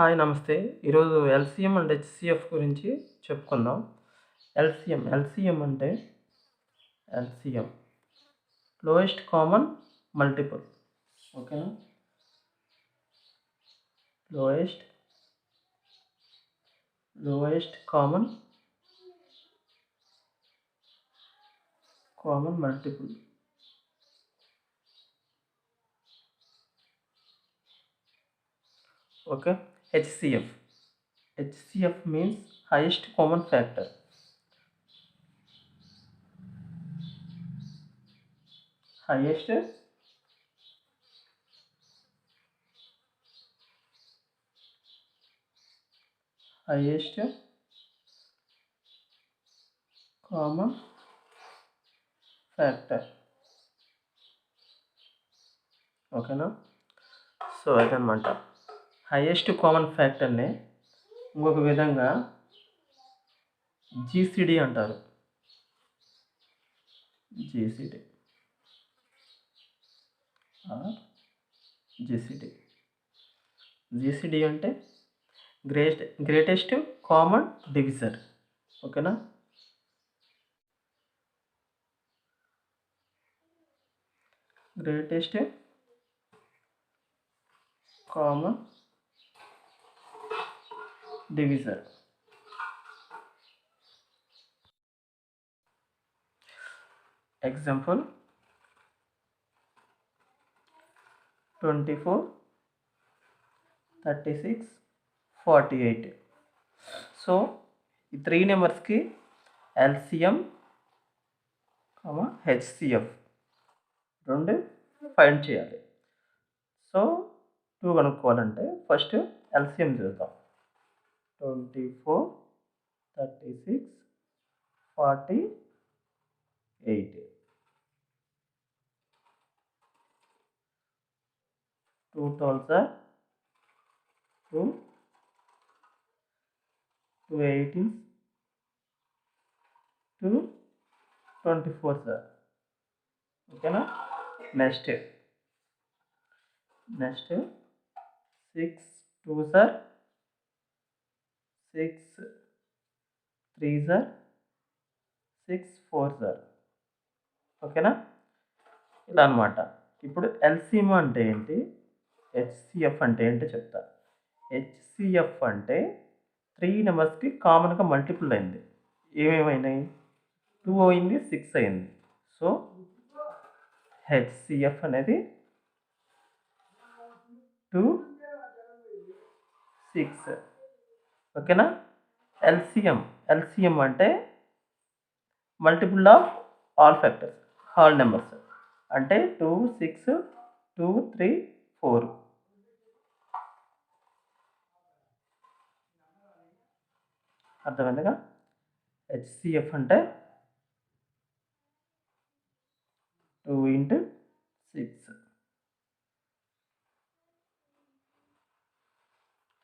Hi నమస్తే. ఈరోజు LCM and హెచ్‌సీఎఫ్ గురించి చెప్పుకుందాం. ఎల్‌సీఎం అంటే ఎల్‌సీఎం లోయెస్ట్ కామన్ మల్టిపుల్. ఓకేనా? Lowest common multiple. Okay. HCF means highest common factor. Highest common factor. ఓకేనా? సో అదనమాట. హైయెస్ట్ కామన్ ఫ్యాక్టర్ని ఇంకొక విధంగా జీసీడీ అంటారు. జీసీడీ అంటే గ్రేటెస్ట్ కామన్ డివిజర్. ఓకేనా? Greatest common divisor. ఎగ్జాంపుల్ 24, 36, 48. సో ఈ 3 నెంబర్స్కి ఎల్‌సీఎం హెచ్‌సీఎఫ్ రెండు ఫైండ్ చేయాలి. సో 2 కనుక్కోవాలంటే ఫస్ట్ ఎల్‌సీఎం చూద్దాం. 24, 36, 48. 2 12s are 2, 2 18s, 2 24s are. ఓకేనా? Next 6 2s are 6, 3s are 6, 4s are. ఓకేనా? ఇలా అనమాట. ఇప్పుడు ఎల్‌సీఎం అంటే ఏంటి, హెచ్‌సీఎఫ్ అంటే ఏంటో చెప్తా. హెచ్‌సీఎఫ్ అంటే 3 నెంబర్స్కి కామన్గా మల్టిపుల్ అయింది. ఏమేమైనాయి? 2 అయింది, 6 అయింది. సో హెచ్‌సీఎఫ్ అనేది 2, 6. ఓకేనా? ఎల్‌సీఎం అంటే multiple of all factors, all numbers. అంటే 2, 6, 2, 3, 4. అర్థమైందిగా? హెచ్‌సీఎఫ్ అంటే 2 into 6.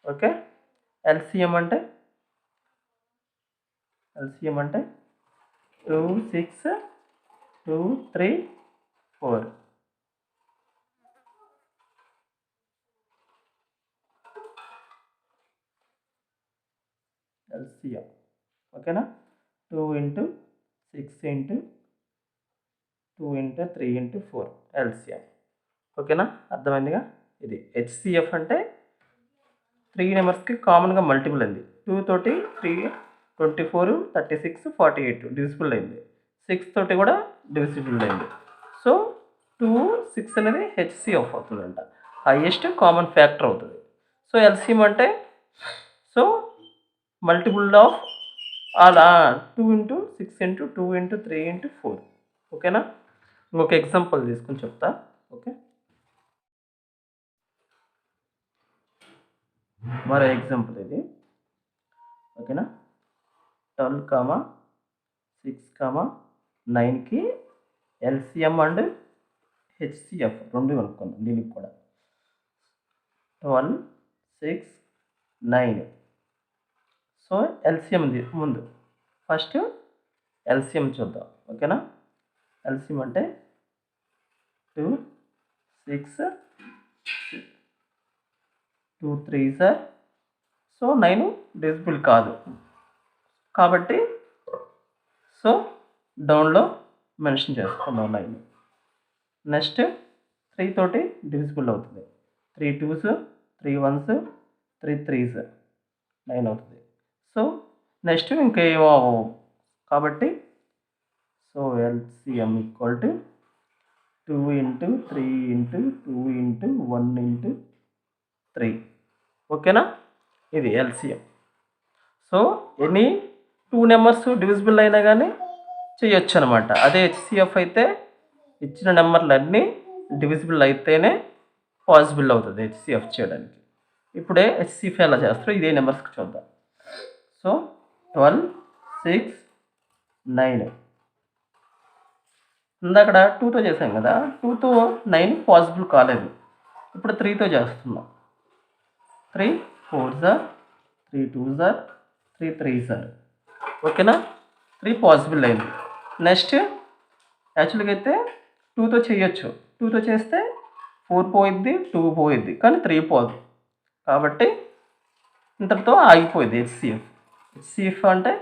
ఓకే. ఎల్‌సీఎం అంటే 2, 6, 2, 3, 4. ఎల్‌సీఎం. ఓకేనా? 2 into 6 into 2 into 3 into 4 LCM. ఓకేనా? అర్థమైందిగా? ఇది హెచ్‌సీఎఫ్ అంటే 3 నెంబర్స్కి కామన్గా మల్టిపుల్ అయింది. 2 తోటి 3, 24, 36, 48 డివిజిబుల్ అయింది. 6 తోటి కూడా డివిజిబుల్ అయింది. సో 2, 6 అనేది హెచ్‌సీఎఫ్ అవుతుందంట. హైయెస్ట్ కామన్ ఫ్యాక్టర్ అవుతుంది. సో ఎల్‌సీఎం అంటే సో మల్టిపుల్ ఆఫ్ అలా 2 into 6 into 2 into 3 into 4. ఓకేనా? ఇంకొక ఎగ్జాంపుల్ తీసుకొని చెప్తా. ఓకే. మరో ఎగ్జాంపుల్ ఇది. ఓకేనా? 12, 6, 9కి ఎల్‌సీఎం అండ్ హెచ్‌సీఎఫ్ రెండు కనుక్కుందాం దీనికి కూడా. 12, 6, 9. సో ఎల్‌సీఎం ముందు ఫస్ట్ ఎల్‌సీఎం చూద్దాం. ఓకేనా? ఎల్‌సీఎం అంటే 2, 6, 2 3s are సో 9 డివిజిబుల్ కాదు కాబట్టి సో డౌన్లో మెన్షన్ చేసుకుందాం 9. నెక్స్ట్ 3 తోటి డివిజిబుల్ అవుతుంది. 3 2s 3 1s 3 3s 9 అవుతుంది. సో నెక్స్ట్ ఇంకేమో అవ్వవు కాబట్టి so LCM equal to 2 into 3 into 2 into 1 into 3. ఓకేనా, ఇది LCM. So any 2 numbers divisible అయినా కానీ చేయొచ్చు అనమాట. అదే హెచ్సిఎఫ్ అయితే ఇచ్చిన నెంబర్లు అన్నీ డివిజిబుల్ అయితేనే పాసిబుల్ అవుతుంది హెచ్సిఎఫ్ చేయడానికి. ఇప్పుడే హెచ్సిఎఫ్ ఎలా చేస్తారో ఇదే నెంబర్స్కి చూద్దాం. సో 12 6 9 ఇందాక 2తో చేసాం కదా, 2తో 9 పాసిబుల్ కాలేదు. ఇప్పుడు 3తో చేస్తున్నాం. 3 4s 3 2s 3 3s. ఓకేనా, 3 పాసిబుల్ అయింది. నెక్స్ట్ యాక్చువల్గా అయితే 2తో చేయొచ్చు. 2తో చేస్తే 4 పోయిద్ది, 2 పోయిద్ది, కానీ 3 పోదు. కాబట్టి ఇంతటితో ఆగిపోయింది హెచ్సిఎఫ్. హెచ్సిఎఫ్ అంటే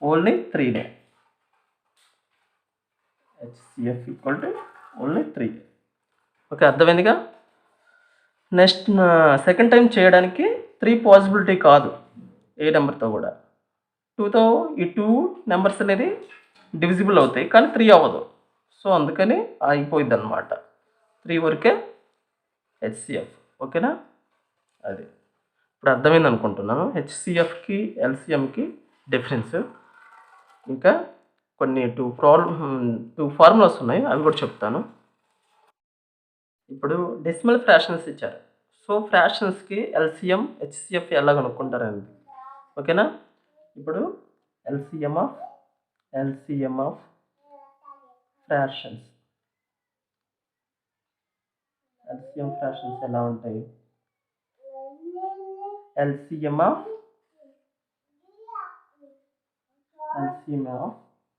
ఓన్లీ 3నే. HCF equal to only 3. Okay, అర్థమైందిగా. నెక్స్ట్ సెకండ్ టైం చేయడానికి 3 పాసిబిలిటీ కాదు ఏ నెంబర్తో కూడా. 2తో ఈ 2 నెంబర్స్ అనేది డివిజిబుల్ అవుతాయి కానీ 3 అవ్వదు. సో అందుకని ఆగిపోయింది అనమాట. 3 వరకే హెచ్సిఎఫ్. ఓకేనా, అది ఇప్పుడు అర్థమైంది అనుకుంటున్నాను హెచ్సిఎఫ్కి ఎల్సిఎంకి డిఫరెన్స్. ఇంకా కొన్ని 2 ఫార్ములాస్ ఉన్నాయి, అవి కూడా చెప్తాను. ఇప్పుడు డెసిమల్ ఫ్రాక్షన్స్ ఇచ్చారు. సో ఫ్రాక్షన్స్కి ఎల్సిఎం హెచ్సిఎఫ్ ఎలా కనుక్కుంటారండి. ఓకేనా, ఇప్పుడు LCM of fractions. LCM fractions ఎలా ఉంటాయి. LCM of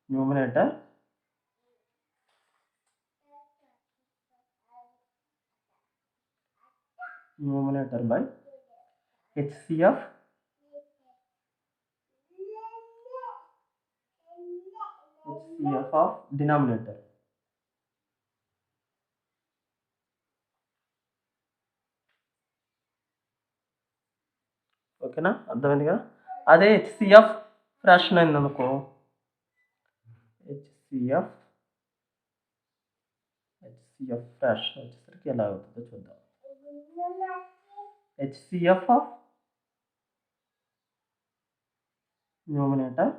numerator by HCF of denominator. ఓకేనా, అర్థమైందిగా. అదే హెచ్సిఎఫ్ ఫ్రాక్షన్ అయింది అనుకో, హెచ్సిఎఫ్ ఫ్రాక్షన్ వచ్చేసరికి ఎలా అవుతుందో చూద్దాం. HCF of numerator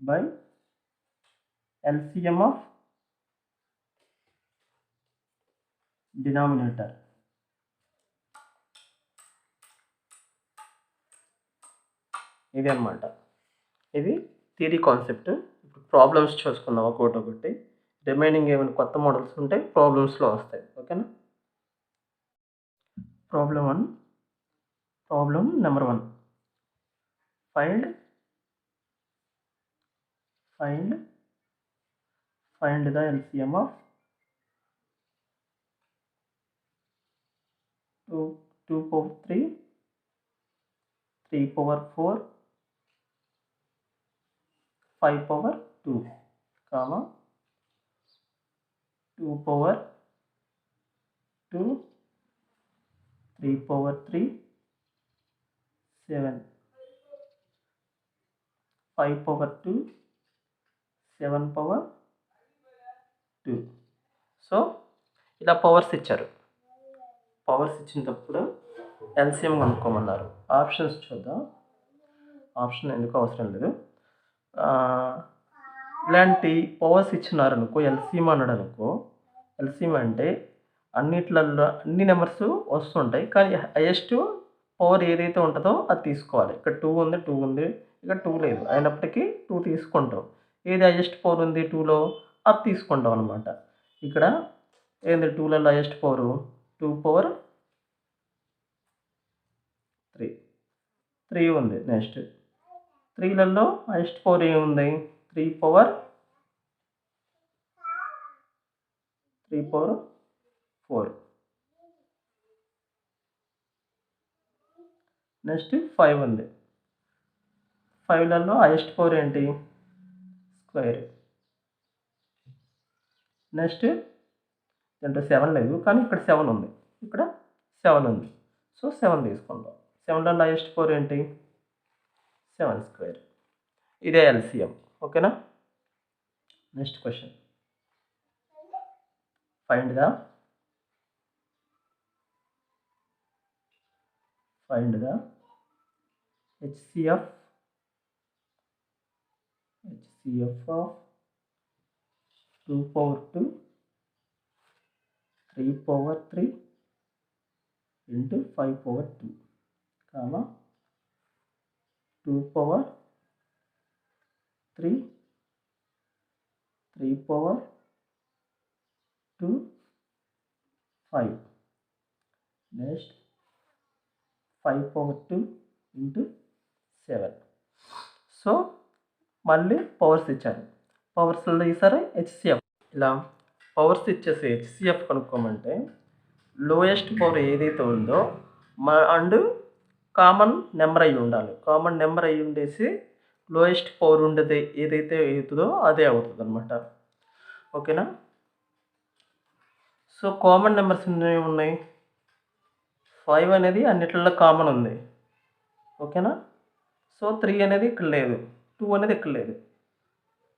by LCM of denominator. ఇది అన్నమాట. ఇది థియరీ కాన్సెప్ట్. ఇప్పుడు ప్రాబ్లమ్స్ చూసుకుందాం ఒకటి. రిమైనింగ్ ఏమైనా కొత్త మోడల్స్ ఉంటే ప్రాబ్లమ్స్లో వస్తాయి. ఓకేనా. Problem number 1. find the LCM of 2 power 3, 3 power 4, 5 power 2, 2 power 2, 3 power 3, 7, 5 power 2, 7 power 2. So ఇలా పవర్స్ ఇచ్చారు. పవర్స్ ఇచ్చినప్పుడు ఎల్సిఎం కనుక్కోమన్నారు. ఆప్షన్స్ చూద్దాం. ఆప్షన్ ఎందుకు అవసరం లేదు. ఇలాంటి పవర్స్ ఇచ్చినారనుకో, ఎల్సిఎం అన్నాడు అనుకో, ఎల్సిఎం అంటే అన్నిట్లలో అన్ని నెంబర్స్ వస్తుంటాయి కానీ హైయెస్ట్ పవర్ ఏదైతే ఉంటుందో అది తీసుకోవాలి. ఇక్కడ 2 ఉంది, ఇక్కడ 2 లేదు, అయినప్పటికీ 2 తీసుకుంటాం. ఏది హైయెస్ట్ పవర్ ఉంది 2లో అది తీసుకుంటాం అనమాట. ఇక్కడ ఏంది 2లలో హైయెస్ట్ పవర్ 2 power 3 ఉంది. నెక్స్ట్ 3లలో హైయెస్ట్ పవర్ ఏముంది 3 power 4. నెక్స్ట్ 5 ఉంది. 5లలో హైయెస్ట్ పవర్ ఏంటి? స్క్వేర్. నెక్స్ట్ దీంట్లో 7 లేదు, కానీ ఇక్కడ 7 ఉంది, ఇక్కడ 7 ఉంది. సో 7 తీసుకుందాం. 7లలో హైయెస్ట్ పవర్ ఏంటి? 7 స్క్వేర్. ఇదే ఎల్సిఎం. ఓకేనా? Next question. Find the HCF of 2 power 2, 3 power 3 into 5 power 2, comma 2 power 3, 3 power 2, 5. Next 5 power 2 into 7. So మళ్ళీ పవర్స్ ఇచ్చారు. పవర్స్లో ఈసారి హెచ్సిఎఫ్. ఇలా పవర్స్ ఇచ్చేసి హెచ్సిఎఫ్ కనుక్కోమంటే లోయెస్ట్ పవర్ ఏదైతే ఉందో అండ్ కామన్ నెంబర్ అయి ఉండాలి. కామన్ నెంబర్ అయి ఉండేసి లోయెస్ట్ పవర్ ఉండేది ఏదైతే అవుతుందో అదే అవుతుంది అనమాట. ఓకేనా? సో కామన్ నెంబర్స్ ఉన్నాయి. 5 అనేది అన్నిట్లలో కామన్ ఉంది. ఓకేనా? సో 3 అనేది ఇక్కడ లేదు, 2 అనేది ఇక్కడ లేదు,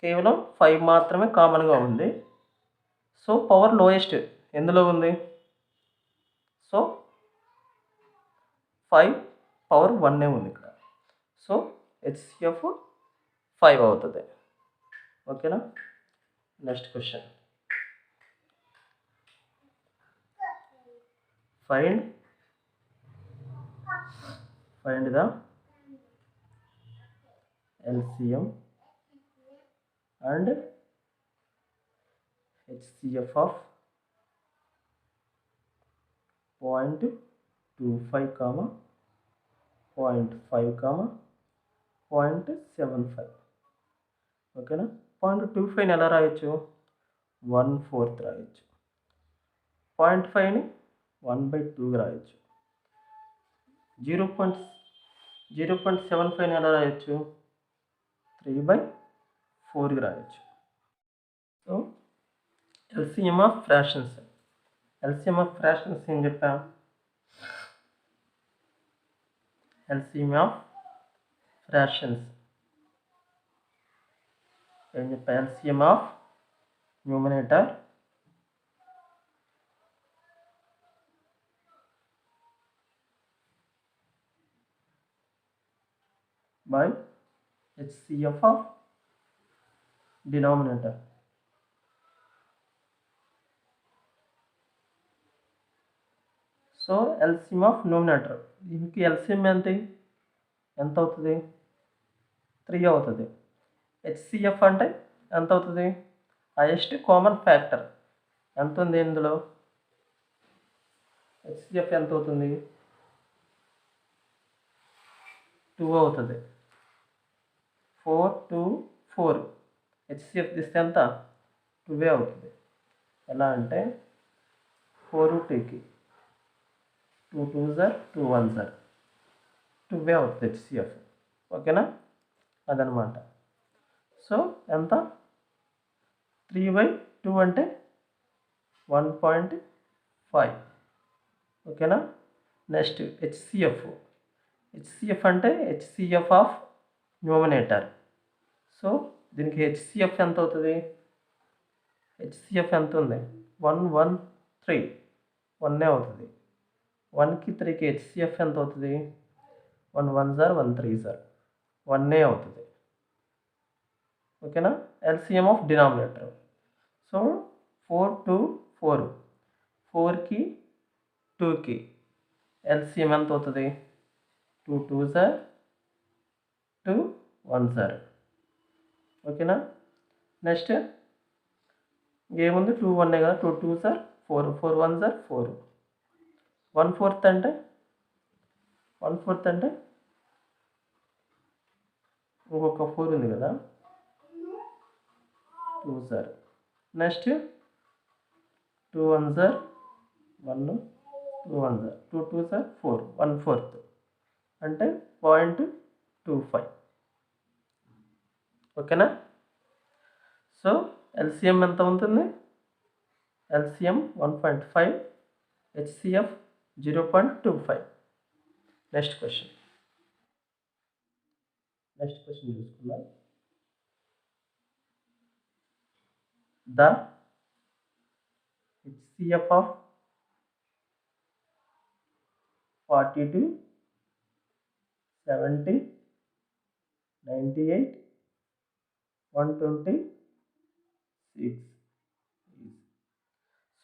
కేవలం 5 మాత్రమే కామన్గా ఉంది. సో పవర్ లోయెస్ట్ ఎందులో ఉంది? సో 5 పవర్ 1 ఉంది ఇక్కడ. సో హెచ్సిఎఫ్ 5 అవుతుంది. ఓకేనా? Next question. Find the LCM and HCF of 0.25, 0.5, 0.75. ఓకేనా? 0.25ని ఎలా రాయొచ్చు? 1/4 రాయొచ్చు. 0.5ని 1/2 రాయొచ్చు. 0.75ని ఎలా రాయొచ్చు? 3/4 రాయొచ్చు. So LCM of fractions. LCM of fractions ఏం చెప్పాం? ఎల్సిఎం ఆఫ్ ఫ్రాక్షన్స్ ఏం చెప్పా? LCM of numerator by HCF of denominator. So LCM of numerator, దీనికి ఎల్సిఎం ఎంత అవుతుంది? 3 అవుతుంది. హెచ్సిఎఫ్ అంటే ఎంత అవుతుంది? హైయెస్ట్ కామన్ ఫ్యాక్టర్ ఎంత ఉంది ఇందులో? హెచ్సిఎఫ్ ఎంత అవుతుంది? 2 అవుతుంది. 4, 2, 4. హెచ్సిఎఫ్ తీస్తే ఎంత? 2 అవుతుంది. ఎలా అంటే 4 2కి 2 2s 2 1s 2 అవుతుంది హెచ్సిఎఫ్. ఓకేనా? అదనమాట. సో ఎంత? 3/2 అంటే 1.5. ఓకేనా? నెక్స్ట్ హెచ్సిఎఫ్ అంటే హెచ్సిఎఫ్ ఆఫ్ న్యూమరేటర్. సో దీనికి హెచ్సిఎఫ్ ఎంత అవుతుంది? హెచ్సిఎఫ్ ఎంత ఉంది? 1 1 3, 1 అవుతుంది. 1కి 3కి హెచ్సిఎఫ్ ఎంత అవుతుంది? 1 1s 1 3s 1 అవుతుంది. ఓకేనా? LCM of denominator. సో 4 2 4, 4కి 2కి ఎల్సిఎం ఎంత అవుతుంది? 2 2s 2 1s. ఓకేనా? నెక్స్ట్ ఏముంది? 2 1 కదా, 2 2s 4, 4 1s 4. 1/4 అంటే 1/4 అంటే ఇంకొక 4 ఉంది కదా, 2s. Next 2 1s 1, 2 1s 2 2s 4, 1/4. అంటే 0.25. ఓకేనా? సో ఎల్సిఎం ఎంత ఉంటుంది? LCM 1.5, HCF 0.25. నెక్స్ట్ క్వశ్చన్ చూసుకుందాం. The HCF of 42, 70, 98, 126.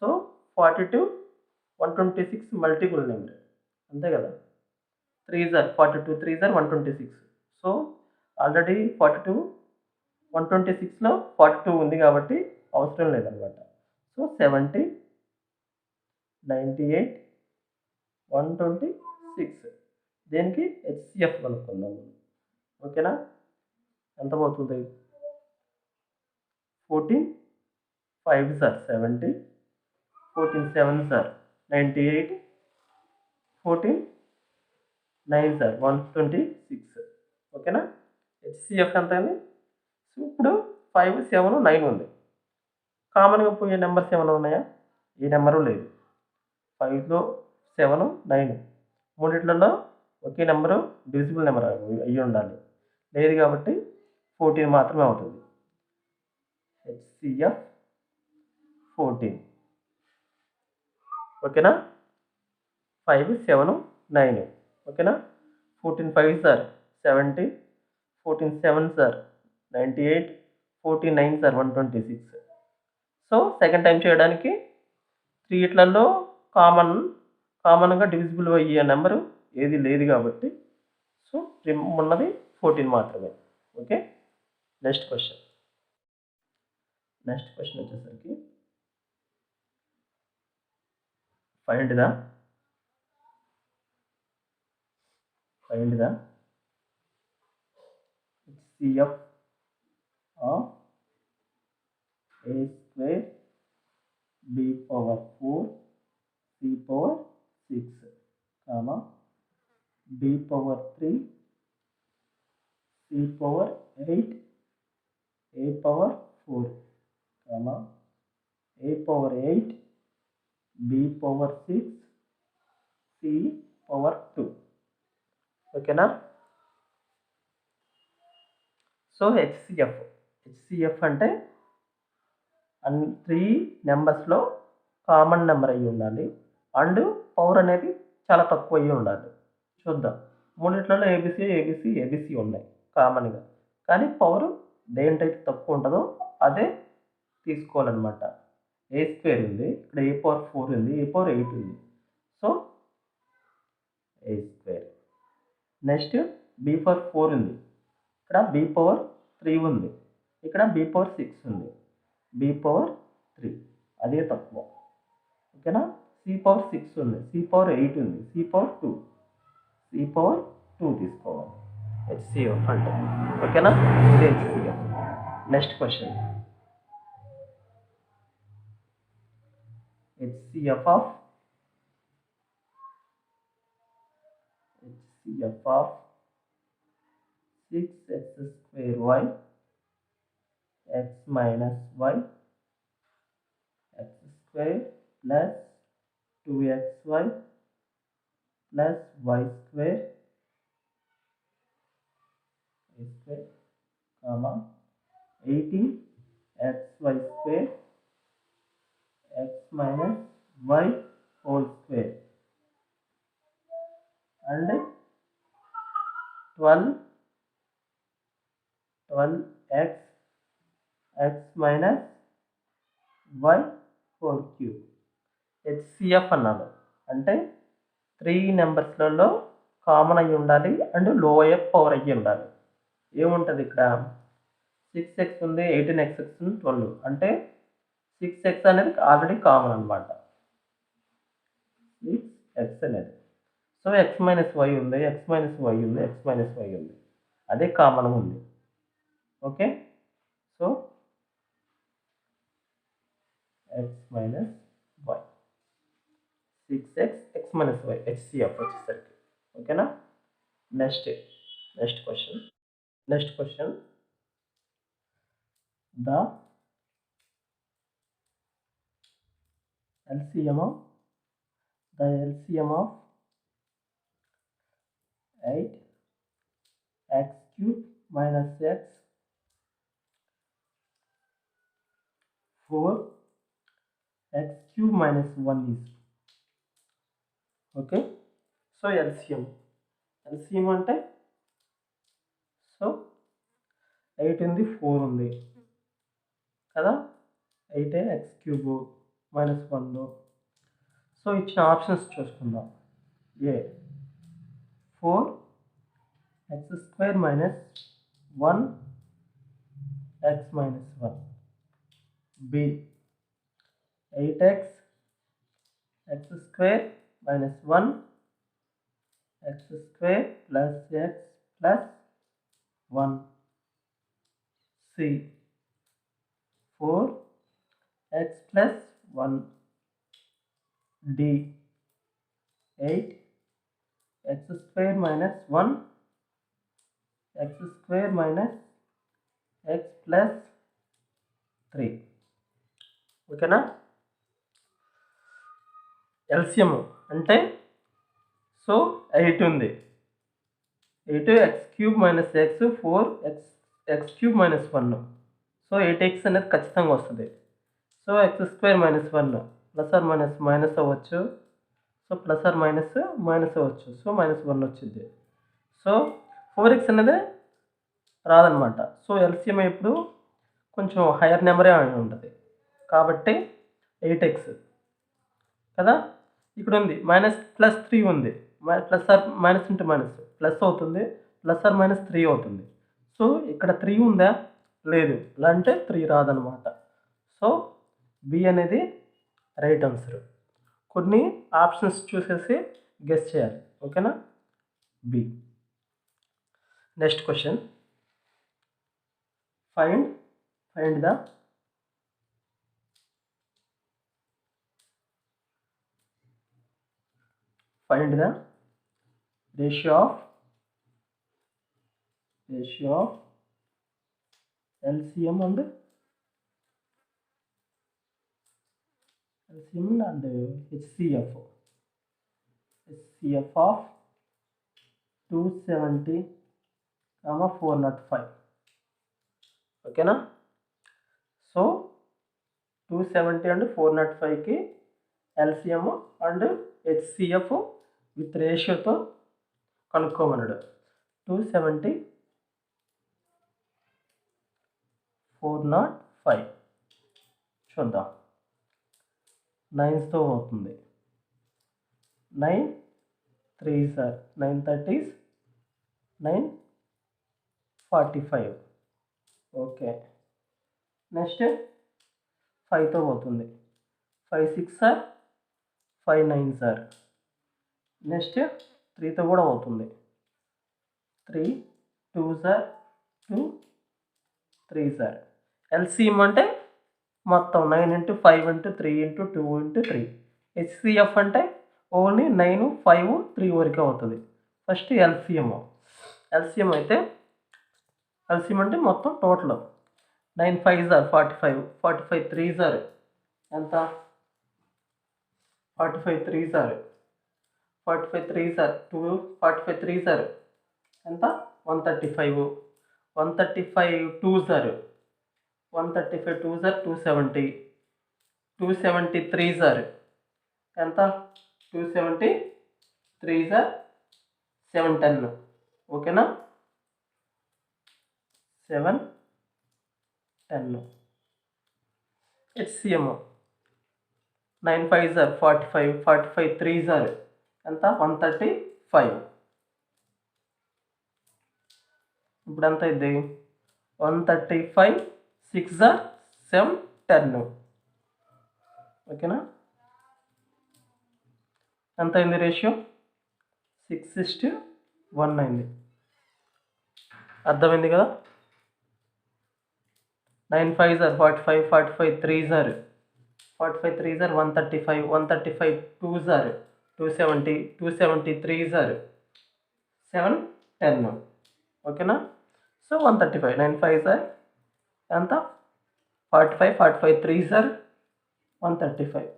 So 42, 126 multiple number, అంతే కదా? 42 3 ఆర్ 126. సో ఆల్రెడీ 42 126లో 42 ఉంది కాబట్టి అవసరం లేదనమాట. సో 70, 98, 126 దేనికి హెచ్సిఎఫ్ కనుక్కుందాం. ఓకేనా? ఎంత పోతుంది? 14 5 సార్ 70, 14 7 సార్ 98, 14 9 సార్ 126. ఓకేనా? హెచ్సిఎఫ్ ఎంత అండి? సో ఇప్పుడు 5 7 9 ఉంది. కామన్గా పోయే నెంబర్స్ ఏమైనా ఉన్నాయా? ఏ నెంబరు లేదు. 5లో 7 9 మూడిట్లలో ఒకే నెంబరు డివిజిబుల్ నెంబర్ అయ్యి ఉండాలి. లేదు కాబట్టి 14 మాత్రమే అవుతుంది. హెచ్సిఎఫ్ 14. ఓకేనా? 5 7 9. ఓకేనా? 14 5 sir 70, 14 7 sir 98, 14 9 sir 126. So second time చేయడానికి 3 కామన్గా డివిజిబుల్ అయ్యే నెంబరు ఏది లేదు కాబట్టి సో ఉన్నది 14 మాత్రమే. ఓకే, నెక్స్ట్ క్వశ్చన్ వచ్చేసరికి find the HCF of a square b power 4 c power 6, b power 3 c power 8 a power 4, a power 8 b power 6 c power 2. ఓకేనా? సో హెచ్సిఎఫ్ అంటే 3 నెంబర్స్లో కామన్ నెంబర్ అయ్యి ఉండాలి అండ్ పవర్ అనేది చాలా తక్కువ అయ్యి ఉండాలి. చూద్దాం. మూడిట్లలో ఏబిసి ఉన్నాయి కామన్గా, కానీ పవర్ దేంటైతే తక్కువ ఉంటుందో అదే తీసుకోవాలన్నమాట. ఏ స్క్వేర్ ఉంది, ఇక్కడ ఏ పవర్ 4 ఉంది, ఏ పవర్ 8 ఉంది. సో ఏ స్క్వేర్. నెక్స్ట్ బి పవర్ 4 ఉంది, ఇక్కడ బి పవర్ 3 ఉంది, ఇక్కడ బి పవర్ 6 ఉంది, బి పవర్ 3 అదే తక్కువ. ఓకేనా? సి పవర్ 6 ఉంది, సి పవర్ 8 ఉంది, సి పవర్ 2 తీసుకోవాలి హెచ్సిఎఫ్ అంటే. ఓకేనా? ఇది HCF. Next question, HCF of 6x square y x minus y x square plus 2xy plus y square 18xy square x minus y whole square and 12x x minus y whole cube. HCF అన్నాను అంటే 3 నెంబర్స్లలో common అయ్యి ఉండాలి and lower power అయ్యి ఉండాలి. ఏముంటుంది ఇక్కడ? 6x ఉంది, 18x ఉంది, 12 అంటే 6x అనేది ఆల్రెడీ కామన్ అనమాట. 6x అనేది. సో x మైనస్ వై ఉంది, x మైనస్ వై ఉంది, x మైనస్ వై ఉంది, అదే కామన్ ఉంది. Okay, so x minus Y 6x x minus Y HCF వచ్చేసరికి. ఓకేనా? Next question. Next question. The LCM of 8x cube minus x 4x cube minus 1 is. Okay. So LCM అంటే so 8 ఉంది 4 ఉంది కదా, 8x cube minus 1. So ఇచ్చిన options చూసుకుందాం. A 4x² minus 1x minus 1. B 8x x² minus 1x² plus x plus 1. C 4x plus 1. D 8x² minus 1x² minus x plus 3. ఓకేనా. LCM అంటే so 8 ఉంది, 8x³ minus x 4x³ minus 1. So 8x అనేది ఖచ్చితంగా వస్తుంది. So x² minus 1 plus or minus అవ్వచ్చు. So plus or minus అవ్వచ్చు. So -1 వచ్చింది. So 4x అనేది రాదనమాట. సో ఎల్సిఎం ఇప్పుడు కొంచెం హైయర్ నెంబరే ఉంటుంది కాబట్టి 8x కదా. ఇక్కడ ఉంది +3 ఉంది, plus or minus into minus plus అవుతుంది, ప్లస్ ఆర్ మైనస్ 3 అవుతుంది. సో ఇక్కడ 3 ఉందా, లేదు, ఇలా అంటే 3 రాదనమాట. సో బి అనేది రైట్ ఆన్సర్. కొన్ని ఆప్షన్స్ చూసేసి గెస్ చేయాలి. ఓకేనా. B. Next question. Find the ratio of LCM and HCF of 270, 405. ఓకేనా. సో 270 అండ్ 405కి ఎల్సిఎం అండ్ హెచ్సిఎఫ్ విత్ రేషియోతో కనుక్కోమన్నాడు. 270, 405 చూద్దాం. 9తో అవుతుంది. 9 3s are 930s, 945. Okay. Next 5తో పోతుంది. 5 6 are 5 9s are. నెక్స్ట్ 3తో కూడా అవుతుంది. 3 2s are 2 3s are. LCM అంటే మొత్తం 9 × 5 × 3 × 2 × 3. హెచ్సిఎఫ్ అంటే ఓన్లీ 9 5 3 వరకు అవుతుంది. ఫస్ట్ ఎల్సిఎం అయితే ఎల్సిఎం అంటే మొత్తం total 9 5s are 45, 45 3s are ఎంత, 45 3s are 2, 45 3s are ఎంత 135, 135 2s are 270, 273s are ఎంత 273s are 710. ఓకేనా. 710. HCM 9 5s are 45, 45 3s are ఎంత 135. ఇప్పుడు ఎంత అయింది 135 6s are 710. ఓకేనా. ఎంత అయింది రేషియో 6:1 అయింది. అర్థమైంది కదా. 9 5s are 45, 45 3s are 135, 135 2s are 270, 273s are 10. ఓకేనా? సో 135. 9 5 సార్ ఎంత? 45. 45 3 సార్ 135.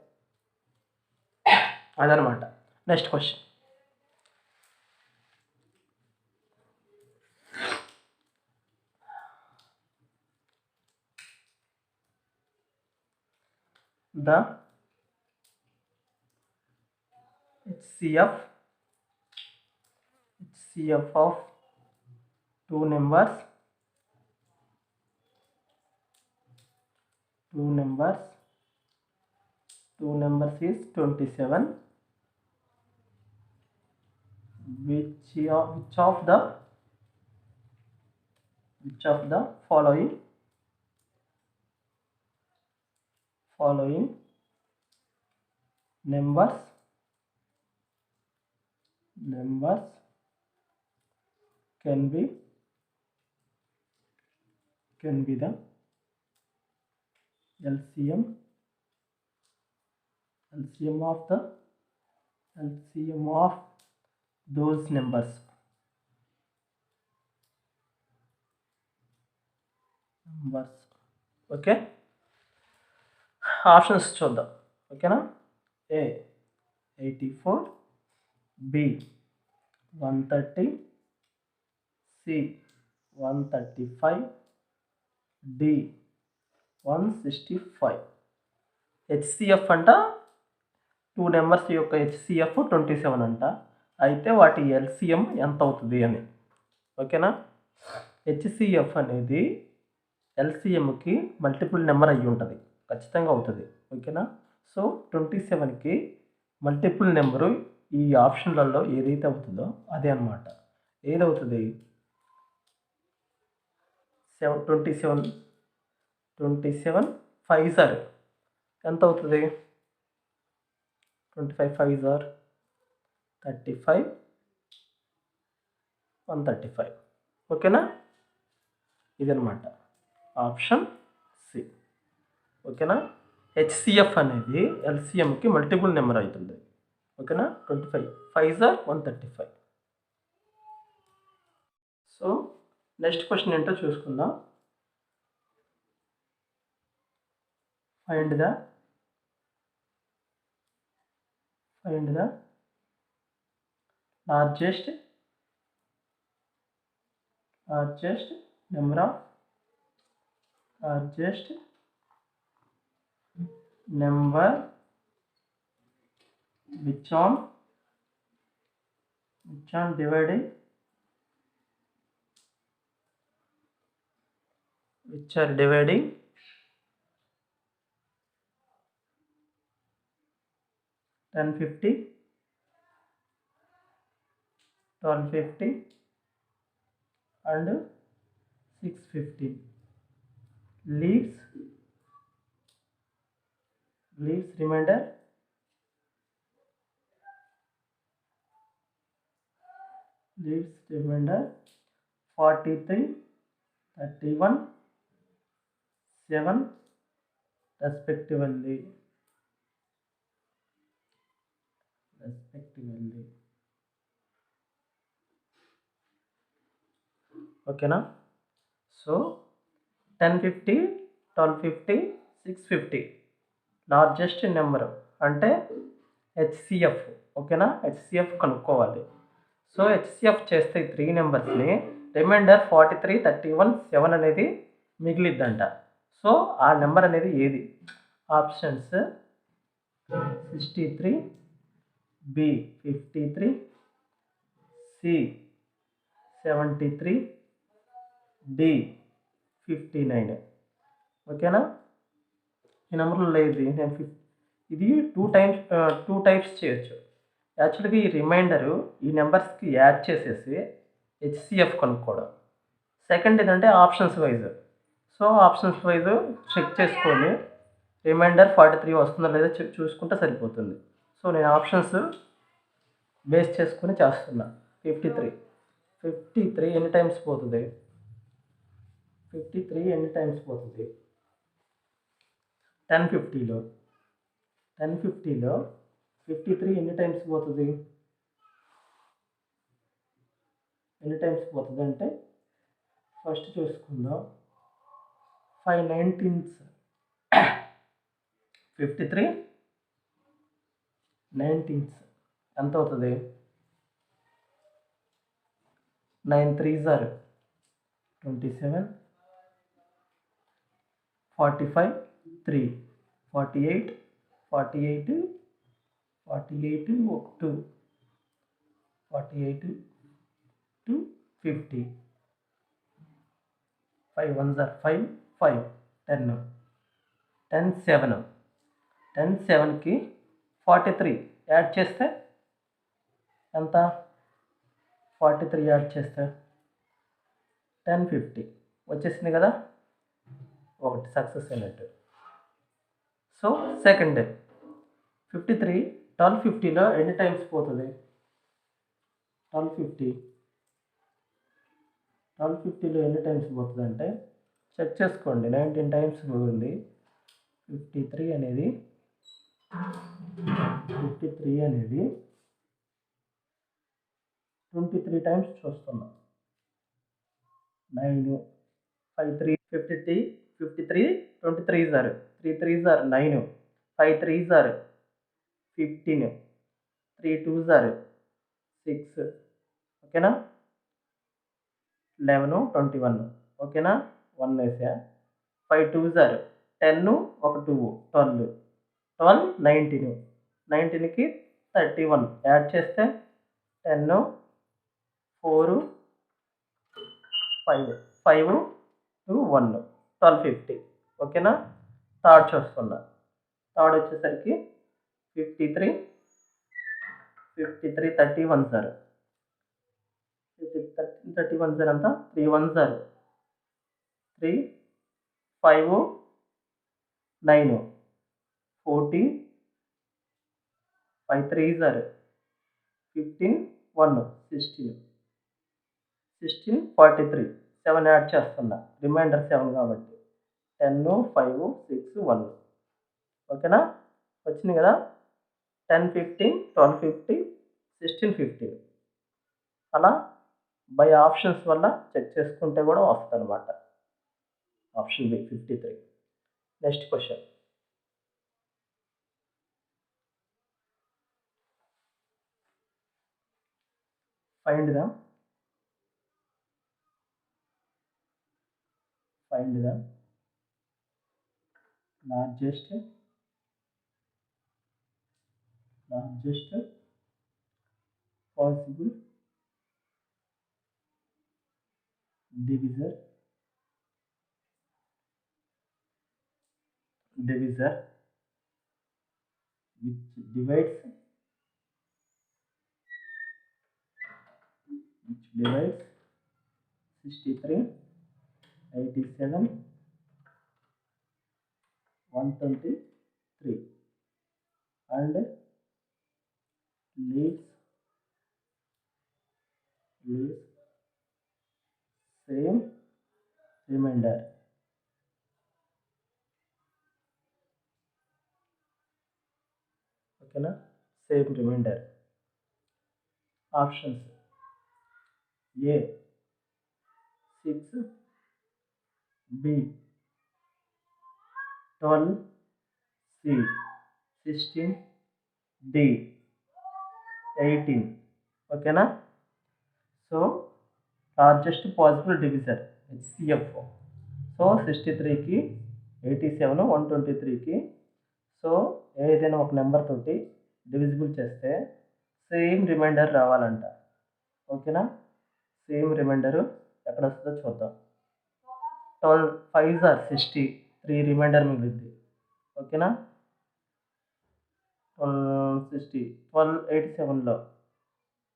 అదనమాట. Next question. The HCF of two numbers is 27. Which of the following numbers can be the LCM of those numbers. Okay, options చూద్దాం. ఓకేనా? ఏ 84, B 130, C 135, D 165. HCF అంట, two numbers యొక్క HCF 27 అంట. అయితే వాటి LCM ఎంత అవుతుంది అని. ఓకేనా? హెచ్సిఎఫ్ అనేది ఎల్సిఎంకి మల్టిపుల్ నెంబర్ అయ్యి ఉంటుంది, ఖచ్చితంగా అవుతుంది. ఓకేనా? సో 27కి మల్టిపుల్ నెంబరు ఈ ఆప్షన్లలో ఏదైతే అవుతుందో అదే అనమాట. ఏదవుతుంది? 27 5 సార్ ఎంత అవుతుంది? 25 5 సార్ 35, 135. ఓకేనా? ఇదనమాట ఆప్షన్ సి. ఓకేనా? హెచ్సిఎఫ్ అనేది ఎల్సిఎంకి మల్టిపుల్ నెంబర్ అవుతుంది. ఓకేనా? 25 5 సార్ 135. సో నెక్స్ట్ క్వశ్చన్ ఏంటో చూసుకుందాం. Find the largest number which on dividing which are dividing 1050, 1250 and 650. Leaves remainder 43, 31, 7 respectively. ఓకేనా? సో 1050, 1250, 650 లార్జెస్ట్ నెంబర్ అంటే హెచ్సిఎఫ్. ఓకేనా? హెచ్సిఎఫ్ కనుక్కోవాలి. సో హెచ్సిఎఫ్ చేస్తే 3 నెంబర్స్ని రిమైండర్ 43, 31, 7 అనేది మిగిలిద్దంట. సో ఆ నెంబర్ అనేది ఏది? Options 63, B 53, C 73, D 59. ఓకేనా? ఈ నెంబర్లో లేదు. ఇది టూ టైప్స్ చేయొచ్చు. యాక్చువల్గా ఈ రిమైండరు ఈ నెంబర్స్కి యాడ్ చేసేసి హెచ్సిఎఫ్ కనుక్కోవడం. సెకండ్ ఏంటంటే options wise. So options wise check చేసుకొని రిమైండర్ 43 వస్తుందో లేదో చూసుకుంటే సరిపోతుంది. సో నేను ఆప్షన్స్ బేస్ చేసుకొని చేస్తున్నా. 53 ఎన్ని టైమ్స్ పోతుంది? 53 ఎన్ని టైమ్స్ పోతుంది? 1050లో 53 ఎన్ని టైమ్స్ పోతుంది? ఎన్ని టైమ్స్ పోతుంది అంటే ఫస్ట్ చూసుకుందాం. 5/19 53 19 ఎంత అవుతుంది? 9 3s are 27 45 3 48 48 48 2 48 2 50 5 1s are 5 5 10 10 7 10 7కి 43 add చేస్తే ఎంత? 43 యాడ్ చేస్తే 10 50 వచ్చేసింది కదా, ఒకటి సక్సెస్ అయినట్టు. సో సెకండ్ 53 1250లో ఎన్ని టైమ్స్ పోతుంది? 1250లో ఎన్ని టైమ్స్ పోతుంది అంటే చెక్ చేసుకోండి. 19 టైమ్స్ పోతుంది. 53 అనేది 23 టైమ్స్ చూస్తున్నాం. 9 5 3 53 53 23s are 3 3s are 9 5 3s are 15 3 2s are 6 ఓకేనా, 11 21 ఓకేనా, 1 వేసా. 5 2s are 10 ఒక 2 12 12 19 19కి 31 యాడ్ చేస్తే 10 4 5 5 2 1 1250 ఓకేనా. థర్డ్ చూస్తున్నా. థర్డ్ వచ్చేసరికి 53 31 సార్ 31 సార్ అంతా 3 1 సార్ 3 5 9 40 5 3 సార్ 15 1 16 16 43 7 యాడ్ చేస్తున్నా, రిమైండర్ 7 కాబట్టి 10 5 6 1 ఓకేనా. వచ్చింది కదా, 10 15 12 50 16 15 అలా బై ఆప్షన్స్ వల్ల చెక్ చేసుకుంటే కూడా వస్తుంది అనమాట. Option B 53. Next question. Find the largest possible divisor which divides 63 87 123 and leaves same remainder. ఓకేనా, same remainder. Options A 6 B 12 C 16 D 18 ఓకేనా. So largest possible divisor HCF. So 63కి 87 123కి so ఏదైనా ఒక నెంబర్ తోటి డివిజిబుల్ చేస్తే same reminder రావాలంట. ఓకేనా, same reminder ఎక్కడ వస్తుందో చూద్దాం. 12 5s are 60 3 రిమైండర్ మిగిలింది. ఓకేనా, 12 60 12 87లో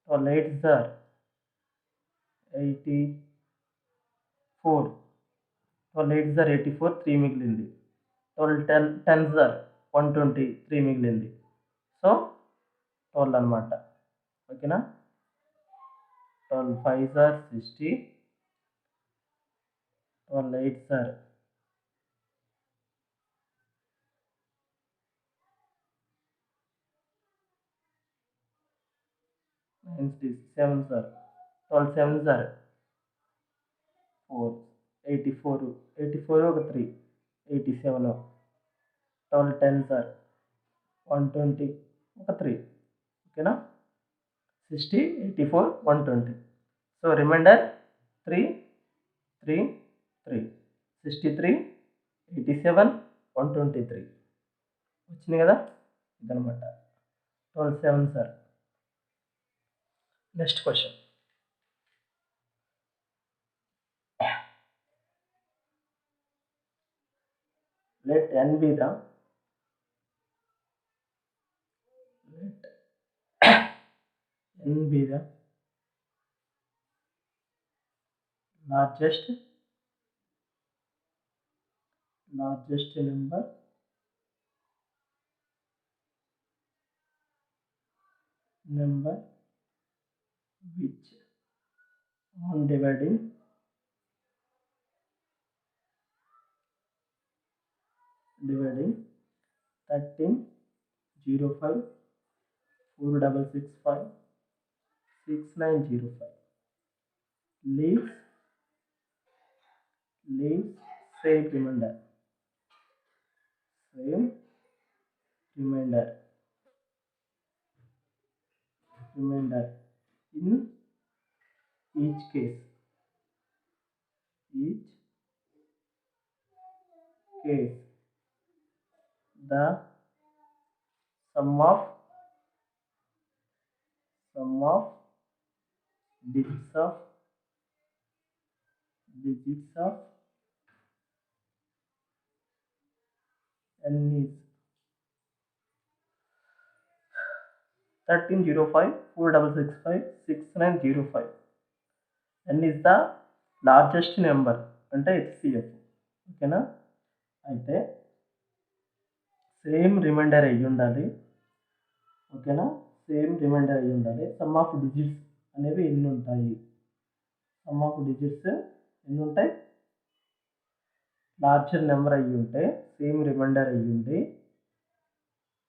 12 8s are 84 12 8s are 84 3 మిగిలింది. 12 10s are 120 3 మిగిలింది. సో 12 అనమాట. ఓకేనా, 12 5s are 60 12 8s are 7s are 12 sevens are 4, 84, 84 ఒక 3, 87, 12 tens are 120 ఒక 3, ఓకేనా 60, 84, 120. సో రిమైండర్ 3, 3, 3, 63, 87, 123 వచ్చింది కదా, ఇదనమాట 12 sevens are. Next question, let n be the largest number which on dividing 13, 05, 4665, 6905 leaves same remainder in each case the sum of digits of n is 13, 05, 4665, 6905. n is the largest number అంటే HCF, ఓకేనా. అయితే same remainder అయ్యి ఉండాలి, ఓకేనా, same remainder అయ్యి ఉండాలి. Some of digits అనేవి ఎన్ని ఉంటాయి, సమ్ ఆఫ్ డిజిట్స్ ఎన్ని ఉంటాయి, లార్జర్ నెంబర్ అయ్యి ఉంటే సేమ్ రిమైండర్ అయ్యి ఉంది.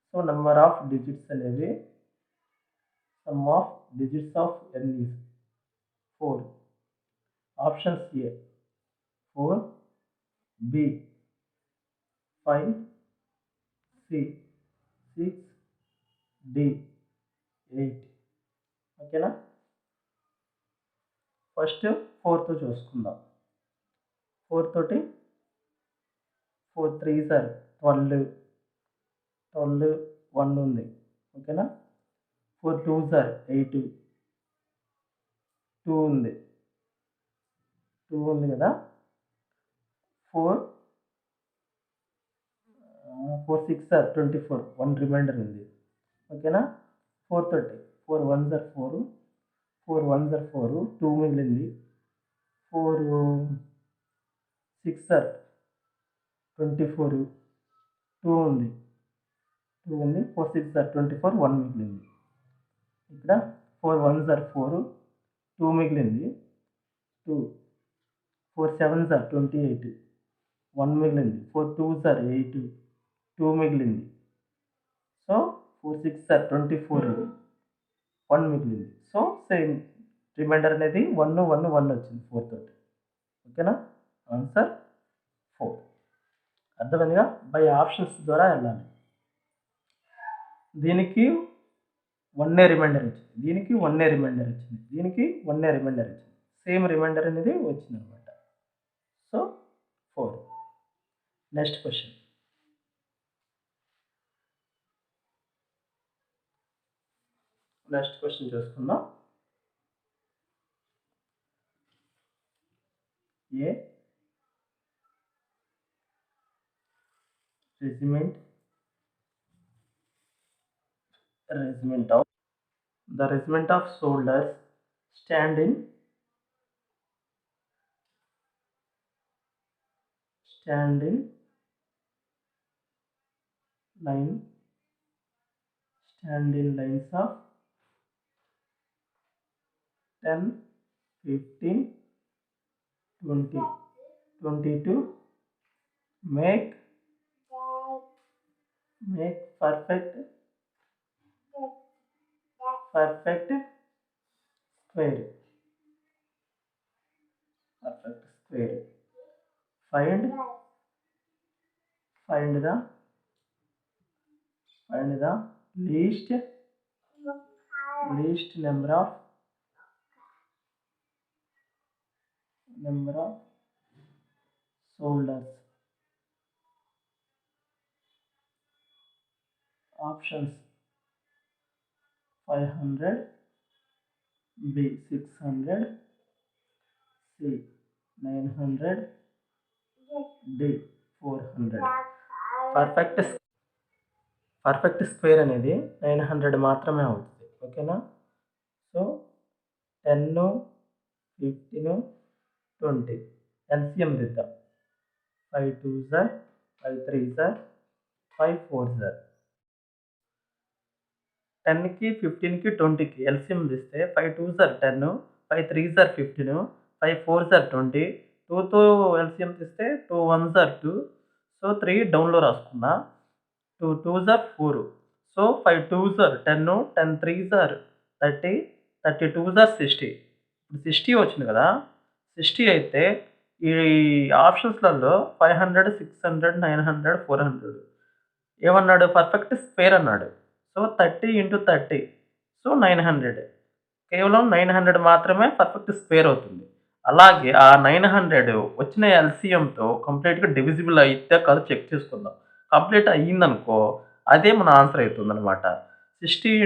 సో నెంబర్ ఆఫ్ డిజిట్స్ అనేవి sum of digits of N is 4. Options A 4, B 5, C 6, D 8, ఓకేనా. ఫస్ట్ 4తో చూసుకుందాం. 4 తోటి 4 3s are 12, 1 ఉంది, ఓకేనా. 4 2s are 8, 2 ఉంది కదా. 4 6 are 24, 1 రిమైండర్ ఉంది, ఓకేనా. 4 తోటి 4 1s are 4, 4 1s are 4, 2 మిగిలింది. 4 6 are 24, 2 ఉంది. 4 6 are 24, 1 మిగిలింది. ఇక్కడ 4 1s are 4, 2 మిగిలింది, 2. 4 7s are 28, 1 మిగిలింది. 4 2s are 8, 2 మిగిలింది. సో 4 6 are 24, 1 మిగిలింది. సో సేమ్ రిమైండర్ అనేది 1 1 1 వచ్చింది 4 తోటి, ఓకేనా. ఆన్సర్ 4. అర్థమైందిగా, బై ఆప్షన్స్ ద్వారా వెళ్ళాలి. దీనికి 1 రిమైండర్ వచ్చింది, దీనికి 1 రిమైండర్ వచ్చింది, దీనికి 1 రిమైండర్ వచ్చింది, సేమ్ రిమైండర్ అనేది వచ్చింది అనమాట. సో 4. నెక్స్ట్ క్వశ్చన్, చూసుకుందాం. ఏ regiment of soldiers stand in lines of 10, 15, 20, 22 make perfect square. square. Find the least number of shoulders. Options: 500, B 600, C 900, D 400. Perfect square అనేది 900 మాత్రమే అవుతుంది. ఓకేనా? సో 10, 15, 20 ఎల్సిఎం దిద్దాం. 5 2s are 5 3s are 5 4s are. 10కి 15కి 20కి LCM తీస్తే 5 2s are 10, 5 3s are 15, 5 4s are 20. 2తో LCM తీస్తే 2 1s are 2. So 3 డౌన్లో రాసుకున్నా. 2 2s are 4. So 5 2s are 10, 10 3s are 30, 30 2s are 60. ఇప్పుడు 60 వచ్చింది కదా. 60 అయితే ఈ ఆప్షన్స్లలో 500, 600, 900, 400 ఏమన్నాడు? పర్ఫెక్ట్ స్క్వేర్ అన్నాడు. So 30 × 30, so 900. కేవలం 900 మాత్రమే పర్ఫెక్ట్ స్క్వేర్ అవుతుంది. అలాగే ఆ 900 వచ్చిన ఎల్సిఎంతో కంప్లీట్గా డివిజిబుల్ అయితే కాదు చెక్ చేసుకుందాం. కంప్లీట్ అయ్యిందనుకో అదే మన ఆన్సర్ అవుతుంది అనమాట. 60 ×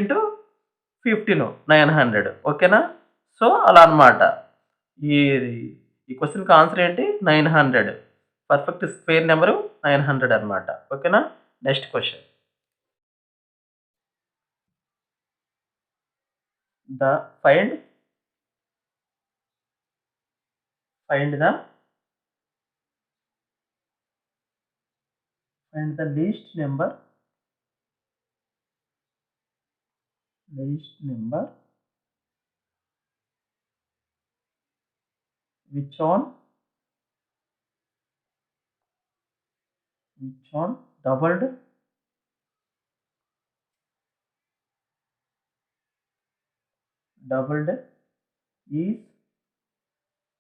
15 900. ఓకేనా? సో అలా అనమాట. ఈ క్వశ్చన్కి ఆన్సర్ ఏంటి? 900. పర్ఫెక్ట్ స్క్వేర్ నెంబరు 900 అనమాట. ఓకేనా? Next question. Find the least number which on doubled is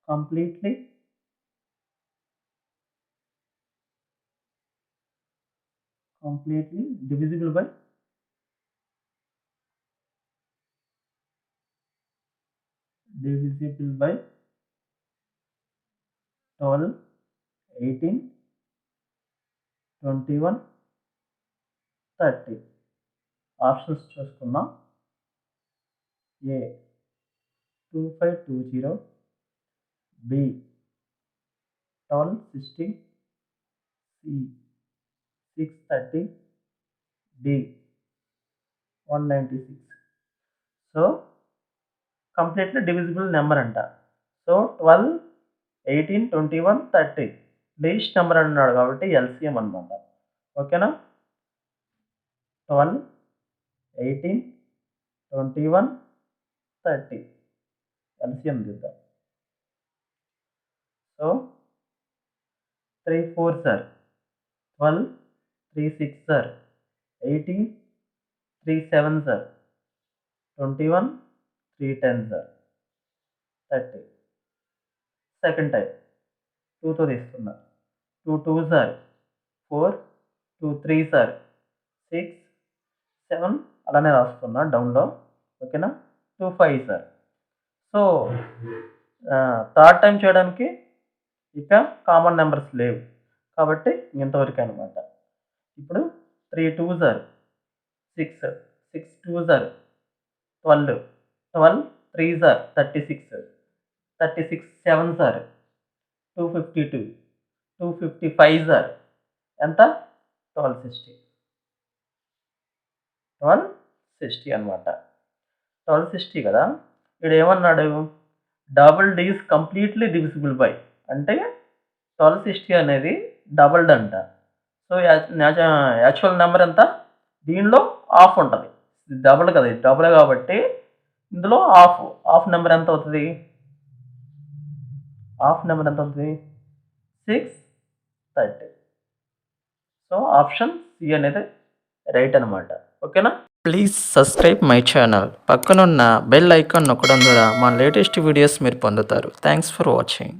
completely divisible by 12, 18, 21, 30. Options చూసుకుందాం. A 2520, B 1260, C 630, D 196. So completely divisible number అంట. సో 12, 18, 21, 30 లీస్ట్ నెంబర్ అన్నాడు కాబట్టి ఎల్సిఎం అనమాట. ఓకేనా? 12, 18, 21, 30 ఎల్సిఎం దిద్దాం. So 3 4s are 12, 3 6s are 18, 3 7s are 21, 3 10s are 30. Second type 2తో తీసుకున్నా. 2 2s are 4, 2 3s are 6, 7 అలానే రాసుకున్నా డౌన్లో. ఓకేనా? 2 5s are. So third time చేయడానికి ఇక కామన్ నెంబర్స్ లేవు కాబట్టి ఇంతవరకు అనమాట. ఇప్పుడు 3 2s are 6, 6 2s are 12, 12 3s are 36, 36 7s are 252, 255s are ఎంత? 1260 అనమాట. 1260 కదా. ఇక్కడ ఏమన్నాడు? Double is completely divisible by అంటే 1260 అనేది డబుల్డ్ అంట. సో యాక్చువల్ నెంబర్ ఎంత? దీనిలో హాఫ్ ఉంటుంది. డబుల్ కదా, డబుల్ కాబట్టి ఇందులో హాఫ్ నెంబర్ ఎంత అవుతుంది? 630. సో ఆప్షన్ సి అనేది రైట్ అనమాట. ఓకేనా? Please subscribe my channel. పక్కనున్న బెల్ ఐకాన్ నొక్కడం ద్వారా మా లేటెస్ట్ వీడియోస్ మీరు పొందుతారు. Thanks for watching.